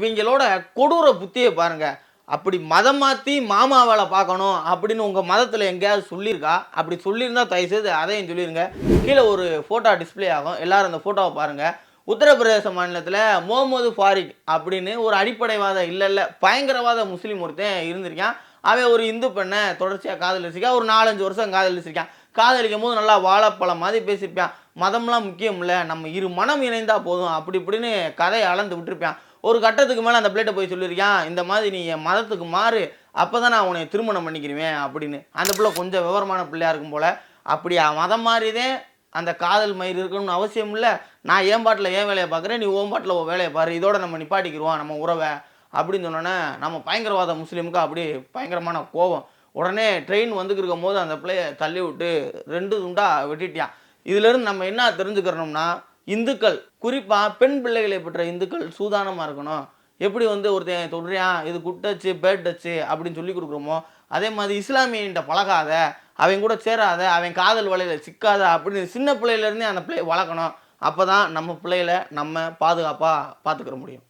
இவங்களோட கொடூர புத்தியை பாருங்க. அப்படி மதம் மாற்றி மாமா வேலை பார்க்கணும் அப்படின்னு உங்கள் மதத்தில் எங்கேயாவது சொல்லியிருக்கா? அப்படி சொல்லியிருந்தா தயவுசெய்து அதையும் சொல்லிடுங்க. கீழே ஒரு ஃபோட்டோ டிஸ்பிளே ஆகும், எல்லாரும் அந்த ஃபோட்டோவை பாருங்கள். உத்தரப்பிரதேச மாநிலத்தில் முகமது ஃபாரிக் அப்படின்னு ஒரு அடிப்படைவாத இல்லை பயங்கரவாத முஸ்லீம் ஒருத்தன் இருந்திருக்கான். அவன் ஒரு இந்து பெண்ணை தொடர்ச்சியாக காதலிச்சிருக்கான். ஒரு 4-5 வருஷம் காதலிச்சிருக்கான். காதலிக்கும் போது நல்லா வாழைப்பழம் மாதிரி பேசியிருப்பான். மதம்லாம் முக்கியம் இல்லை, நம்ம இரு மனம் இணைந்தால் போதும் அப்படி இப்படின்னு கதையை அளந்து விட்டுருப்பான். ஒரு கட்டத்துக்கு மேலே அந்த பிள்ளைகிட்ட போய் சொல்லியிருக்கான், இந்த மாதிரி நீ என் மதத்துக்கு மாறு, அப்போ தான் நான் உன்னை திருமணம் பண்ணிக்கிடுவேன் அப்படின்னு. அந்த பிள்ளை கொஞ்சம் விவரமான பிள்ளையாக இருக்கும் போல். அப்படி மதம் மாறிதே அந்த காதல் மயிர் இருக்கணும்னு அவசியம் இல்லை. நான் என் பாட்டில் என் வேலையை பார்க்குறேன், நீ உன் பாட்டில் உன் வேலையை பாரு, இதோட நம்ம நிப்பாட்டிக்கிடுவோம் நம்ம உறவை அப்படின்னு சொன்னோன்னே நம்ம பயங்கரவாத முஸ்லீமுக்கு அப்படி பயங்கரமான கோபம். உடனே ட்ரெயின் வந்துக்கு இருக்கும் போது அந்த பிள்ளையை தள்ளி விட்டு 2 துண்டாக வெட்டிட்டான். இதிலேருந்து நம்ம என்ன தெரிஞ்சுக்கிறோம்னா, இந்துக்கள் குறிப்பாக பெண் பிள்ளைகளை பெற்ற இந்துக்கள் சூதானமாக இருக்கணும். எப்படி ஒருத்தன் தொடுறான் இது குட் டச்சு பேட் டச்சு அப்படின்னு சொல்லி கொடுக்குறோமோ, அதே மாதிரி இஸ்லாமியன்ட்ட பழகாத, அவன் கூட சேராத, அவன் காதல் வலையில் சிக்காத அப்படின்னு சின்ன பிள்ளையிலேருந்தே அந்த பிள்ளையை வளர்க்கணும். அப்போ தான் நம்ம பிள்ளைகளை நம்ம பாதுகாப்பாக பார்த்துக்கிற முடியும்.